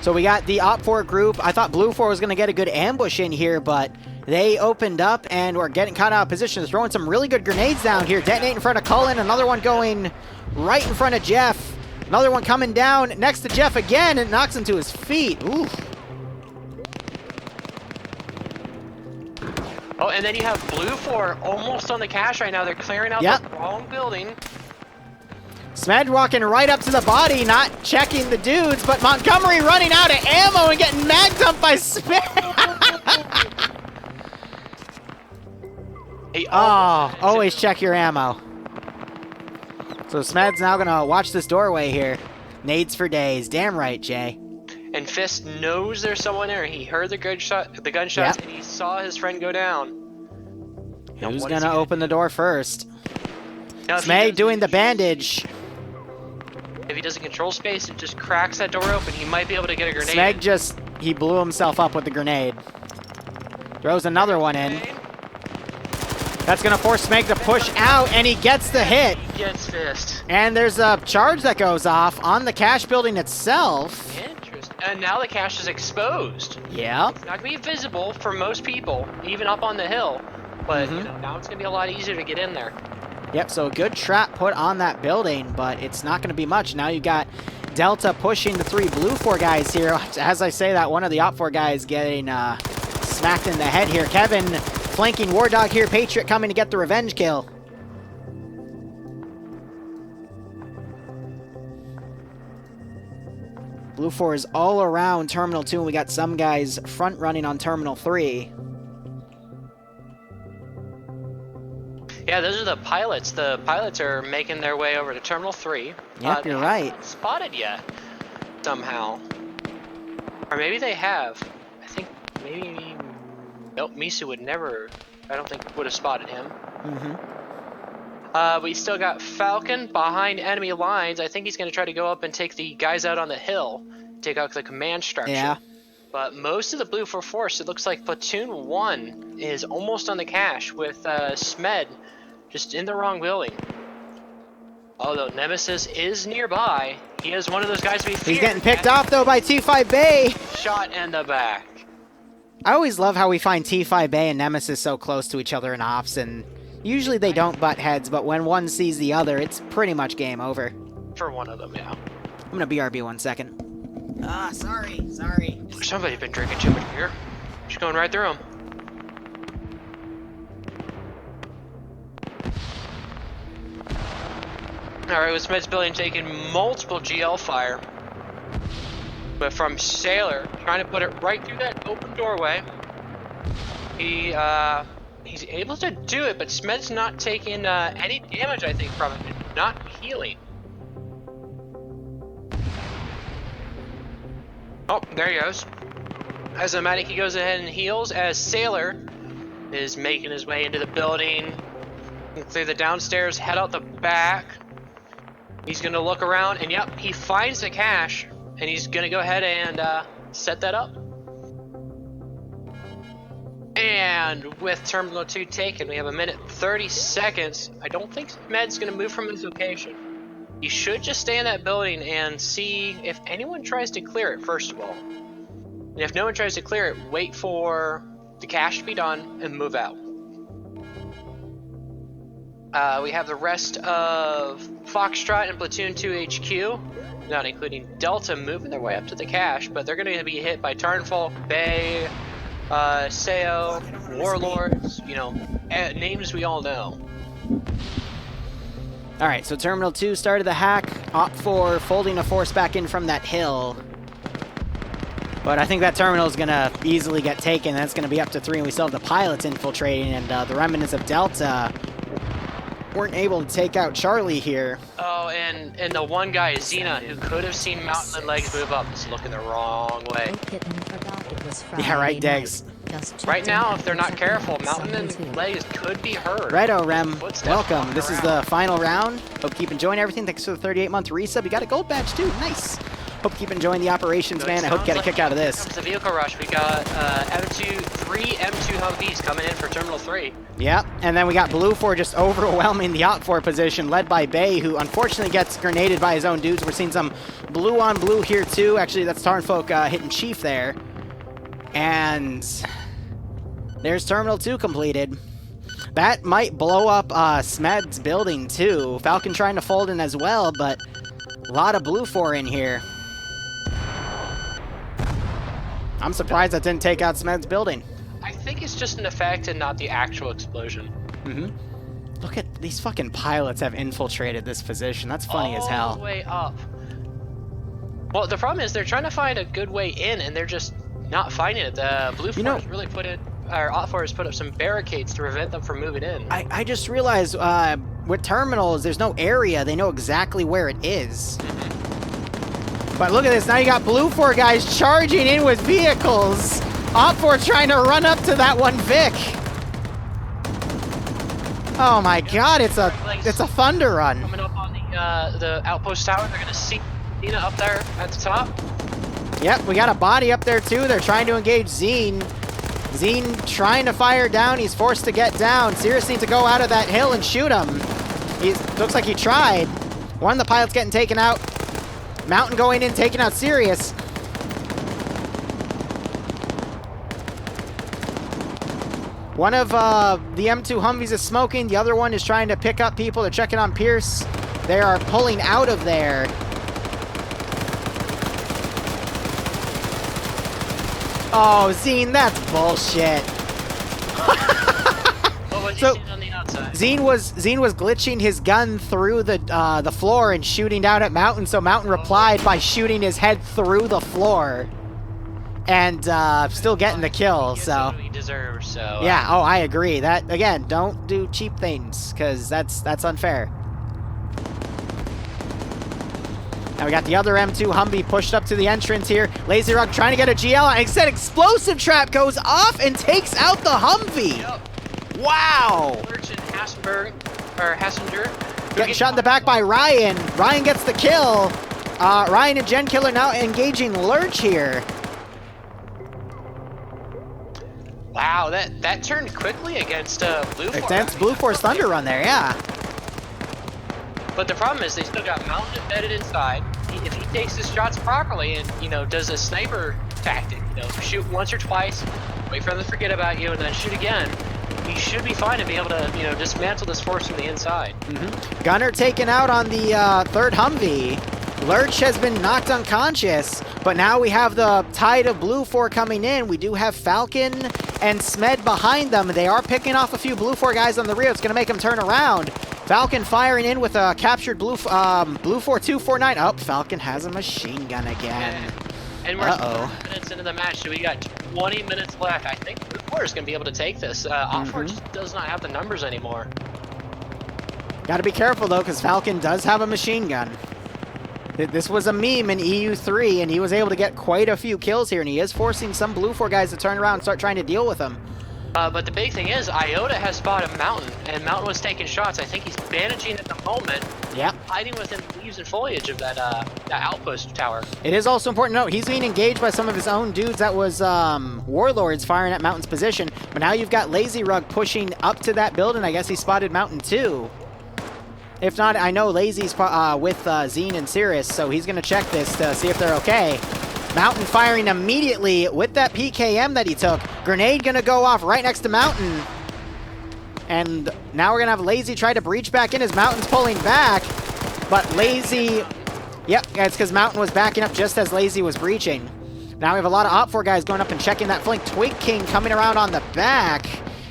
So we got the OPFOR group. I thought BLUFOR was going to get a good ambush in here, but they opened up and were getting caught out of position. They're throwing some really good grenades down here. Detonate in front of Cullen. Another one going right in front of Jeff. Another one coming down next to Jeff again and knocks him to his feet. Ooh. Oh, and then you have BLUFOR almost on the cache right now. They're clearing out the wrong building. Smed walking right up to the body, not checking the dudes, but Montgomery running out of ammo and getting mag dumped by Smed. Always check your ammo. So Smed's now gonna watch this doorway here. Nades for days. Damn right, Jay. And Fist knows there's someone there. He heard the gunshots, and he saw his friend go down. Who's gonna open the door first? Smed doing the bandage. If he doesn't control space, it just cracks that door open. He might be able to get a grenade. Smeg he blew himself up with the grenade. Throws another one in. That's gonna force Smeg to push out, and he gets the hit. He gets Fist. And there's a charge that goes off on the cache building itself. Interesting. And now the cache is exposed. Yeah. It's not gonna be visible for most people, even up on the hill. But you know, now it's gonna be a lot easier to get in there. Yep, so a good trap put on that building, but it's not going to be much. Now you got Delta pushing the 3 BLUFOR guys here. As I say that, one of the OPFOR guys getting smacked in the head here. Kevin flanking War Dog here. Patriot coming to get the revenge kill. BLUFOR is all around Terminal 2, and we got some guys front running on Terminal 3. Yeah, those are the pilots. The pilots are making their way over to Terminal 3. Yep, you're right. Not spotted yet, somehow. Or maybe they have. I think maybe... Nope, Misu would never... I don't think would have spotted him. We still got Falcon behind enemy lines. I think he's going to try to go up and take the guys out on the hill. Take out the command structure. Yeah. But most of the BLUFOR force, it looks like Platoon 1 is almost on the cache with Smed just in the wrong building. Although Nemesis is nearby, he is one of those guys we fear. He's getting picked off, though, by T5 Bay. Shot in the back. I always love how we find T5 Bay and Nemesis so close to each other in ops, and usually they don't butt heads, but when one sees the other, it's pretty much game over. For one of them, yeah. I'm gonna BRB 1 second. Sorry. Somebody's been drinking too much beer. Just going right through them. Alright, with Smed's building taking multiple GL fire. But from Sailor, trying to put it right through that open doorway. He's able to do it, but Smed's not taking any damage, I think, from it. Not healing. Oh, there he goes. As Amatic, he goes ahead and heals as Sailor is making his way into the building. Through the downstairs, head out the back. He's gonna look around, and yep, he finds the cache, and he's gonna go ahead and set that up. And with Terminal 2 taken, we have 1:30 seconds. I don't think Med's gonna move from his location. You should just stay in that building and see if anyone tries to clear it, first of all. And if no one tries to clear it, wait for the cache to be done and move out. We have the rest of Foxtrot and Platoon 2 HQ, not including Delta, moving their way up to the cache, but they're going to be hit by Tarnfolk, Bay, Seo, Warlords, you know, names we all know. Alright, so Terminal 2 started the hack. OPFOR folding a force back in from that hill. But I think that terminal is going to easily get taken. That's going to be up to 3, and we still have the pilots infiltrating, and the remnants of Delta weren't able to take out Charlie here. Oh, and the one guy, Xena, who could have seen Mountain and Legs move up, is looking the wrong way. Yeah, right, Degs. Right now, if they're not careful, Mountain and Legs could be heard. Righto, Rem. Footsteps Welcome. walking This is around. the final round. Hope you keep enjoying everything. Thanks for the 38-month resub. You got a gold badge, too. Nice. Hope you keep enjoying the operations, man. I hope you get a kick out of this. Here comes the vehicle rush. We got three M2 Humvees coming in for Terminal 3. Yep, and then we got BLUFOR just overwhelming the OPFOR position, led by Bay, who unfortunately gets grenaded by his own dudes. We're seeing some blue on blue here, too. Actually, that's Tarnfolk hitting Chief there. And there's Terminal 2 completed. That might blow up Smed's building, too. Falcon trying to fold in as well, but a lot of BLUFOR in here. I'm surprised that didn't take out Smed's building. I think it's just an effect and not the actual explosion. Mm-hmm. Look at these fucking pilots have infiltrated this position. That's funny as hell. All the way up. Well, the problem is they're trying to find a good way in, and they're just not finding it. The BLUFOR has really put it, or OPFOR has put up some barricades to prevent them from moving in. I just realized with terminals, there's no area. They know exactly where it is. But look at this. Now you got BLUFOR guys charging in with vehicles. OPFOR trying to run up to that one Vic. Oh my God! It's a thunder run. Coming up on the outpost tower. They're gonna see Xena up there at the top. Yep, we got a body up there too. They're trying to engage Zine. Zine trying to fire down. He's forced to get down. Sirius needs to go out of that hill and shoot him. He looks like he tried. One of the pilots getting taken out. Mountain going in, taking out Sirius. One of the M2 Humvees is smoking. The other one is trying to pick up people. They're checking on Pierce. They are pulling out of there. Oh, Zine, that's bullshit. What was So- he seeing on the outside? Zine was glitching his gun through the floor and shooting down at Mountain, so Mountain replied by shooting his head through the floor. And still getting the kill, He gets so... what he deserves, so... Yeah, oh, I agree. That, again, don't do cheap things, because that's unfair. Now we got the other M2 Humvee pushed up to the entrance here. Lazy Rug trying to get a GL on. Instead, Explosive Trap goes off and takes out the Humvee. Yep. Wow. Lurch and Hassinger. Getting shot in the back by Ryan. Ryan gets the kill. Ryan and Gen Killer now engaging Lurch here. Wow, that turned quickly against BLUFOR. Against BLUFOR's Thunder Run there, yeah. But the problem is they still got Mountain embedded inside. If he takes his shots properly and, you know, does a sniper tactic, you know, shoot once or twice, wait for them to forget about you, and then shoot again, he should be fine and be able to, you know, dismantle this force from the inside. Gunner taken out on the third Humvee. Lurch has been knocked unconscious, but now we have the tide of BLUFOR coming in. We do have Falcon and Smed behind them. They are picking off a few BLUFOR guys on the rear. It's going to make them turn around. Falcon firing in with a captured BLUFOR 249. Oh, Falcon has a machine gun again. And we're Uh-oh. 20 minutes into the match, so we got 20 minutes left. I think BLUFOR is going to be able to take this. OPFOR just does not have the numbers anymore. Got to be careful, though, because Falcon does have a machine gun. This was a meme in EU3, and he was able to get quite a few kills here, and he is forcing some BLUFOR guys to turn around and start trying to deal with him. But the big thing is, Iota has spotted Mountain, and Mountain was taking shots. I think he's bandaging at the moment, Yep. hiding within the leaves and foliage of that outpost tower. It is also important to note, he's being engaged by some of his own dudes. That was Warlords firing at Mountain's position, but now you've got Lazy Rug pushing up to that building. I guess he spotted Mountain too. If not, I know Lazy's with Zine and Cirrus, so he's going to check this to see if they're okay. Mountain firing immediately with that PKM that he took. Grenade going to go off right next to Mountain. And now we're going to have Lazy try to breach back in as Mountain's pulling back. But Lazy... Yep, it's because Mountain was backing up just as Lazy was breaching. Now we have a lot of OPFOR guys going up and checking that flank. Twig King coming around on the back.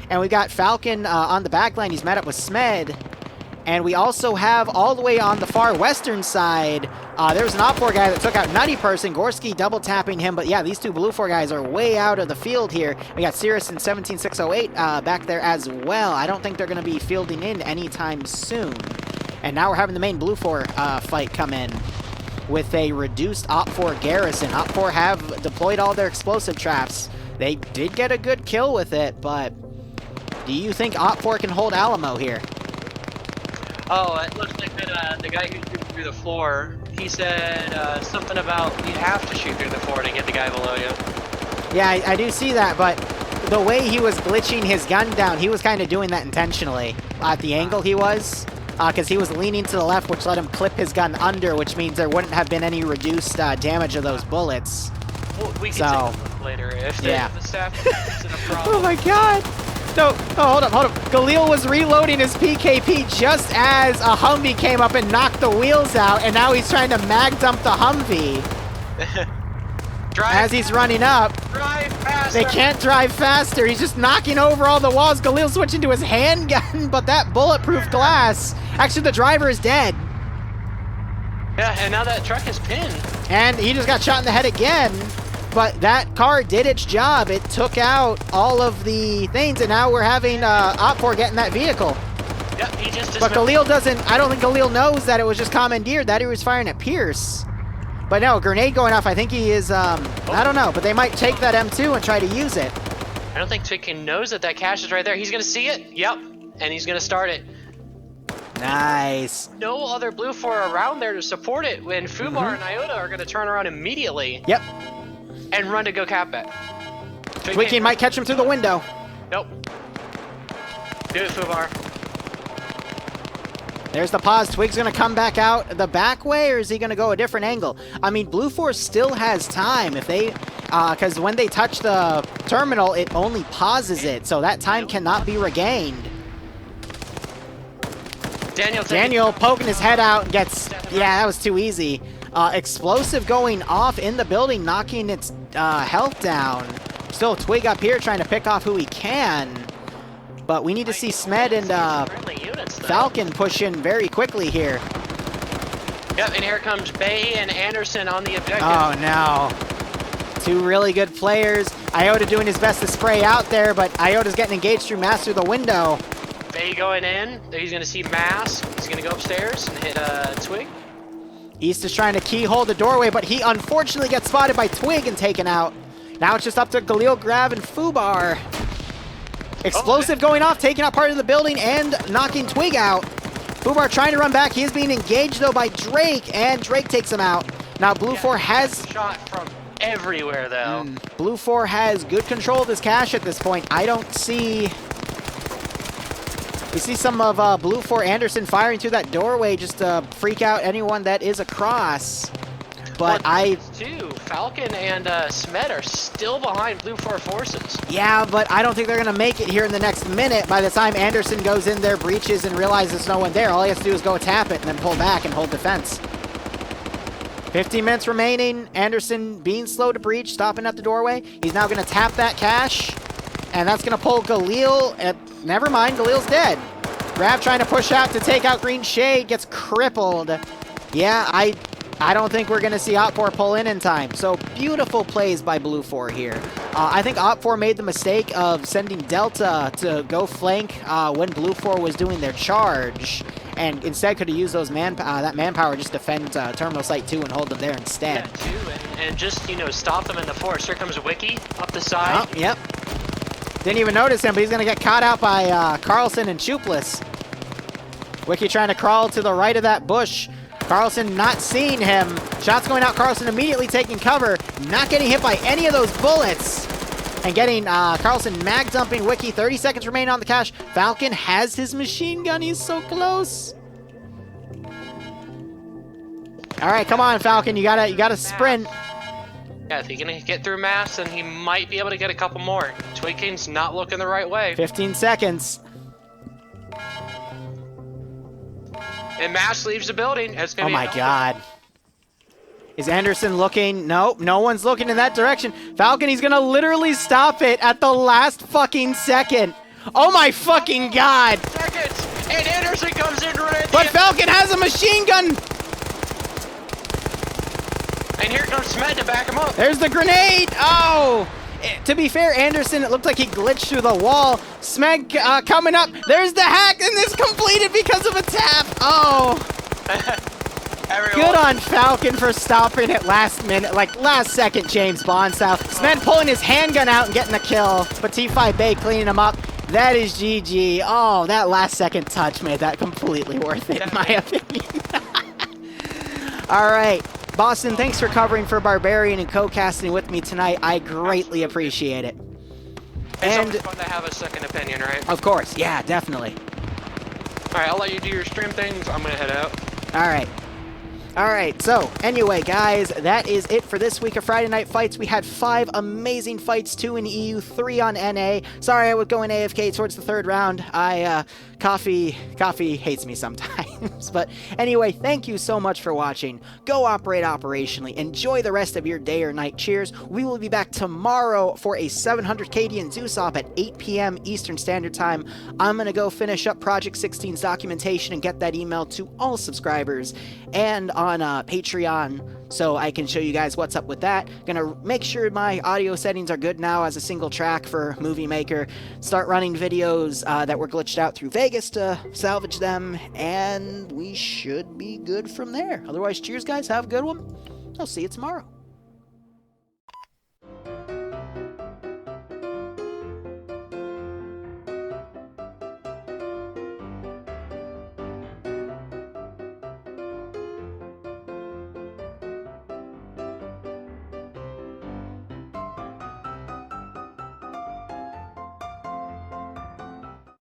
And we got Falcon on the back line. He's met up with Smed. And we also have, all the way on the far western side, there was an OPFOR guy that took out Nutty Person. Gorski double tapping him, but yeah, these two BLUFOR guys are way out of the field here. We got Cirrus and 17608 back there as well. I don't think they're going to be fielding in anytime soon. And now we're having the main BLUFOR fight come in with a reduced OPFOR garrison. OPFOR have deployed all their explosive traps. They did get a good kill with it, but do you think OPFOR can hold Alamo here? Oh, it looks like that the guy who threw through the floor, he said something about you have to shoot through the floor to get the guy below you. Yeah, I do see that, but the way he was glitching his gun down, he was kind of doing that intentionally. At the angle he was, because he was leaning to the left, which let him clip his gun under, which means there wouldn't have been any reduced damage of those bullets. Well, we can So, take a look later if the, yeah. if the staff is in a problem. Oh my god! No, oh, hold up. Galil was reloading his PKP just as a Humvee came up and knocked the wheels out, and now he's trying to mag dump the Humvee as he's running up. Drive faster. They can't drive faster. He's just knocking over all the walls. Galil switching to his handgun, but that bulletproof glass. Actually, the driver is dead. Yeah, and now that truck is pinned. And he just got shot in the head again. But that car did its job. It took out all of the things, and now we're having OPFOR getting that vehicle. Yep, he just But Galil doesn't... I don't think Galil knows that it was just commandeered, that he was firing at Pierce. But no, grenade going off. I think he is... I don't know, but they might take that M2 and try to use it. I don't think Twickin knows that that cache is right there. He's going to see it. Yep, and he's going to start it. Nice. No other BLUFOR around there to support it when Fubar and Iota are going to turn around immediately. Yep. And run to go cap it. Twickin might catch him through the window. Nope. Do it, Fubar. There's the pause. Twig's going to come back out the back way, or is he going to go a different angle? I mean, BLUFOR still has time. If they because when they touch the terminal, it only pauses it, so that time cannot be regained. Daniel poking his head out and gets, yeah, that was too easy. Explosive going off in the building, knocking its health down. Still Twig up here trying to pick off who he can. But we need to see Smed and Falcon push in very quickly here. Yep, and here comes Bay and Anderson on the objective. Oh no. Two really good players. Iota doing his best to spray out there, but Iota's getting engaged through Mass through the window. Bay going in. He's going to see Mass. He's going to go upstairs and hit Twig. East is trying to keyhole the doorway, but he unfortunately gets spotted by Twig and taken out. Now it's just up to Galil, Grav, and Fubar. Explosive going off, taking out part of the building and knocking Twig out. Fubar trying to run back. He is being engaged, though, by Drake, and Drake takes him out. Now, BLUFOR has... shot from everywhere, though. BLUFOR has good control of his cache at this point. I don't see... We see some of BLUFOR Anderson firing through that doorway just to freak out anyone that is across. But Falcon and Smed are still behind BLUFOR forces. Yeah, but I don't think they're going to make it here in the next minute. By the time Anderson goes in there, breaches, and realizes there's no one there, all he has to do is go tap it and then pull back and hold defense. 15 minutes remaining. Anderson being slow to breach, stopping at the doorway. He's now going to tap that cache, and that's going to pull Galil. Never mind, Galil's dead. Grav trying to push out to take out Green Shade, gets crippled. Yeah, I don't think we're going to see OPFOR pull in time. So beautiful plays by BLUFOR here. I think OPFOR made the mistake of sending Delta to go flank when BLUFOR was doing their charge, and instead could have used those that manpower just defend Terminal Site 2 and hold them there instead. Yeah, too, and just, you know, stop them in the force. Here comes Wiki up the side. Oh, yep. Didn't even notice him, but he's going to get caught out by Carlson and Chupless. Wiki trying to crawl to the right of that bush. Carlson not seeing him. Shots going out. Carlson immediately taking cover. Not getting hit by any of those bullets. And getting Carlson mag dumping Wiki. 30 seconds remaining on the cache. Falcon has his machine gun. He's so close. All right, come on, Falcon. You gotta sprint. Yeah, if he can get through Mass, then he might be able to get a couple more. Twig King's not looking the right way. 15 seconds. And Mass leaves the building. It's gonna Oh be my God. Is Anderson looking? Nope, no one's looking in that direction. Falcon, he's gonna literally stop it at the last fucking second. Oh my fucking God. Seconds, and Anderson comes in right at the But end. Falcon has a machine gun. And here comes Smed to back him up. There's the grenade. Oh. To be fair, Anderson, it looked like he glitched through the wall. Smeg coming up. There's the hack, and this completed because of a tap. Oh. Good on Falcon for stopping it last minute, like last second James Bond style. Smed pulling his handgun out and getting the kill, but T5 Bay cleaning him up. That is GG. Oh, that last second touch made that completely worth it, in my opinion. All right. Boston, thanks for covering for Barbarian and co-casting with me tonight. I greatly appreciate it. It's always fun to have a second opinion, right? Of course, yeah, definitely. All right, I'll let you do your stream things. I'm gonna head out. All right. All right, so anyway, guys, that is it for this week of Friday Night Fights. We had 5 amazing fights, 2 in EU, 3 on NA. Sorry I was going AFK towards the 3rd round. Coffee hates me sometimes. But anyway, thank you so much for watching. Go operate operationally. Enjoy the rest of your day or night. Cheers. We will be back tomorrow for a 700 KD and Zeus op at 8 p.m. Eastern Standard Time. I'm going to go finish up Project 16's documentation and get that email to all subscribers and on Patreon, so I can show you guys what's up with that. Gonna make sure my audio settings are good now as a single track for Movie Maker. Start running videos that were glitched out through Vegas to salvage them, and we should be good from there. Otherwise, cheers, guys. Have a good one. I'll see you tomorrow.